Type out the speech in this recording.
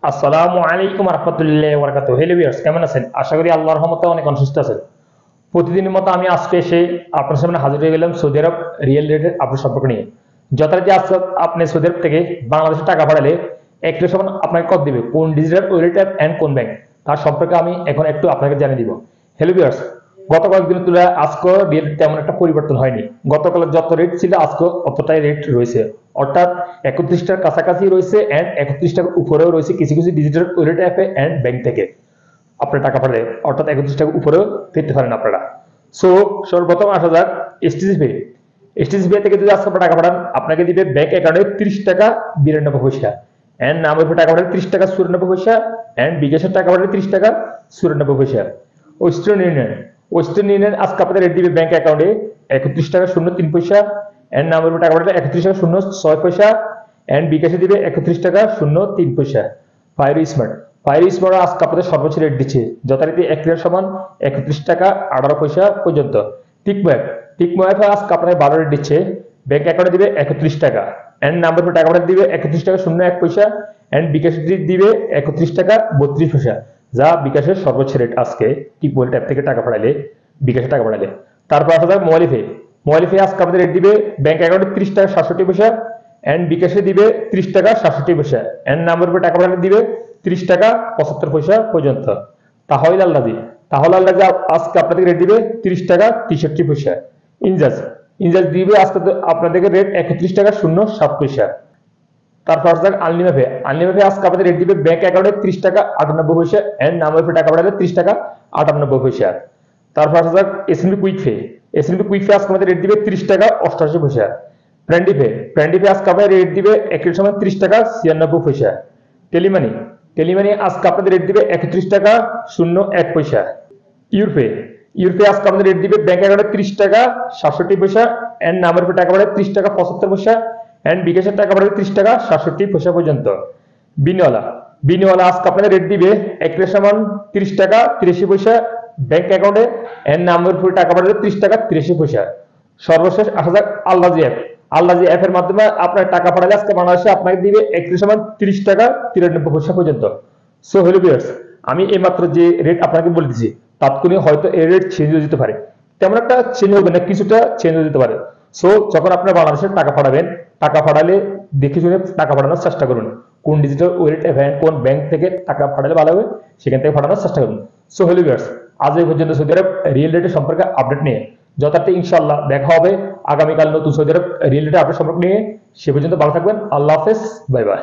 আসসালামু আলাইকুম রহমতুল্লাহ বরকাত। হেলো ভিউয়ার্স, কেমন আছেন? আশা করি আল্লাহর রহমতে অনেক সুস্থ আছেন। প্রতিদিনের মতো আমি আজকে এসে আপনার সামনে হাজির হয়ে গেলাম সৌদি আরব রিয়েল রেটের আপডেট সম্পর্ক নিয়ে। যথারীতি আজকে আপনি সৌদি আরব থেকে বাংলাদেশে টাকা পাঠালে একটা সময় আপনাকে কত দিবে, কোন ডিজিটাল ওয়ালেট অ্যাপ অ্যান্ড কোন ব্যাংক, তার সম্পর্কে আমি এখন একটু আপনাকে জানিয়ে দিব। হেলো ভিউয়ার্স, গত কয়েকদিনের তুলনায় আজকে রেট তেমন একটা পরিবর্তন হয়নি। গতকালের যত রেট ছিল আজকে অতটাই রেট রয়েছে, অর্থাৎ 31টার কাছাকাছি রয়েছে অ্যান্ড 31টার উপরেও রয়েছে কিছু কিছু ডিজিটাল ওয়ালেট অ্যাপে অ্যান্ড ব্যাংক থেকে আপনার টাকা পাঠালে, অর্থাৎ 31টার উপরেও পেতে পারেন আপনারা। সো সর্বপ্রথম আসা যাক এসটিসি পে। এসটিসি পে থেকে যদি আজকে আপনার টাকা পাঠান, আপনাকে দিবে ব্যাংক অ্যাকাউন্টে 30 টাকা 92 পয়সা, অ্যান্ড নামের উপর টাকা পাঠালে 30 টাকা 94 পয়সা, অ্যান্ড বিকাশের টাকা পাঠালে 30 টাকা 94 পয়সা। ওয়েস্টার্ন ইউনিয়ন আজকে আপনাদের রেট দিবে ব্যাংক অ্যাকাউন্টে 31 টাকা 03 পয়সা, এন্ড নামের উপর টাকা পাঠালে 31 টাকা 06 পয়সা, এন্ড বিকাশে দিবে 31 টাকা 03 পয়সা। ফায়ার স্মার্ট আজকে আপনাদের সর্বোচ্চ রেট দিচ্ছে, যথারীতি 1 রিয়াল সমান 31 টাকা 18 পয়সা পর্যন্ত। টিকমো অ্যাপ আজকে আপনাদের 12 রেট দিচ্ছে, ব্যাংক অ্যাকাউন্টে দিবে 31 টাকা, এন্ড নাম্বার উপর টাকা পাঠালে দিবে 31 টাকা 01 পয়সা, এন্ড বিকাশে দিবে 31 টাকা 32 পয়সা, যা বিকাশের সর্বোচ্চ রেট আজকে টিকমো অ্যাপ থেকে টাকা পাঠালে, বিকাশে টাকা পাঠালে। তারপর আসা যাক মোবাইল পে আজকে আপনাদের রেট দিবে ব্যাংক অ্যাকাউন্টে 30 টাকা 67 পয়সা, এন্ড বিকাশে দিবে 30 টাকা 67 পয়সা, এন্ড নাম্বার উপর টাকা পাঠালে দিবে 30 টাকা 75 পয়সা পর্যন্ত। তাহলে আল্লাজি আজকে আপনাদের রেট দিবে 30 টাকা 63 পয়সা। ইনজাজ দিবে আজকে আপনাদেরকে রেট 31 টাকা 07 পয়সা। তারপর আসা যাক আনলিমিটেড আজকে আপনাদের রেট দিবে ব্যাংক অ্যাকাউন্টে 30 টাকা 98 পয়সা, এন্ড নাম্বার উপর টাকা পাঠালে 30 টাকা 98 পয়সা। তারপর আসা যাক এসএনবি কুইক পে আজকে আমাদের রেট দিবে 30 টাকা 88 পয়সা। ফ্রেন্ডি পে আজকে আপনাদের রেট দিবে একই সময় 30 টাকা 96 পয়সা। টেলিমানি আজকে আপনাদের রেট দিবে 31 টাকা 01 পয়সা। ইউরপে আজকে আপনাদের রেট দিবে ব্যাংক অ্যাকাউন্টে 30 টাকা 67 পয়সা, এন্ড নাম্বার উপর টাকা পাঠালে 30 টাকা 75 পয়সা, এন্ড বিকাশের টাকা পাঠালে 30 টাকা 67 পয়সা পর্যন্ত। বিনিওয়ালা আজকে আপনাদের রেট দিবে একই সমান 30 টাকা 83 পয়সা ব্যাংক অ্যাকাউন্টে, এন্ড নাম্বার উপর টাকা পাঠালে 30 টাকা 83 পয়সা। সর্বশেষ আসা যাক আল্লাজি অ্যাপের মাধ্যমে আপনার টাকা পাঠালে আজকে বাংলাদেশে আপনাকে দিবে একই সমান 30 টাকা 93 পয়সা পর্যন্ত। সো হেলো ভিউয়ার্স, আমি এইমাত্র যে রেট আপনাকে বলে দিচ্ছি তাৎক্ষণিক হয়তো এই রেট চেঞ্জ হয়ে যেতে পারে, তেমন একটা চেঞ্জ হবে না, কিছুটা চেঞ্জ হয়ে যেতে পারে। সো যখন আপনার বাংলাদেশে টাকা পাঠাবেন, টাকা পাঠালে দেখে শুনে টাকা পাঠানোর চেষ্টা করুন, কোন ডিজিটাল ওয়ালেট কোন ব্যাংক থেকে টাকা পাঠালে ভালো হবে সেখান থেকে পাঠানোর চেষ্টা করুন। সো হেলো ভিউয়ার্স, আজ এই পর্যন্ত সৌদি আরব রিয়েল রেটের সম্পর্কে আপডেট নিয়ে। যথার্থ ইনশাআল্লাহ দেখা হবে আগামীকাল নতুন সৌদি আরব রিয়েল রেটের আপডেট সম্পর্কে নিয়ে। সে পর্যন্ত ভালো থাকবেন। আল্লাহ হাফেজ, বাই বাই।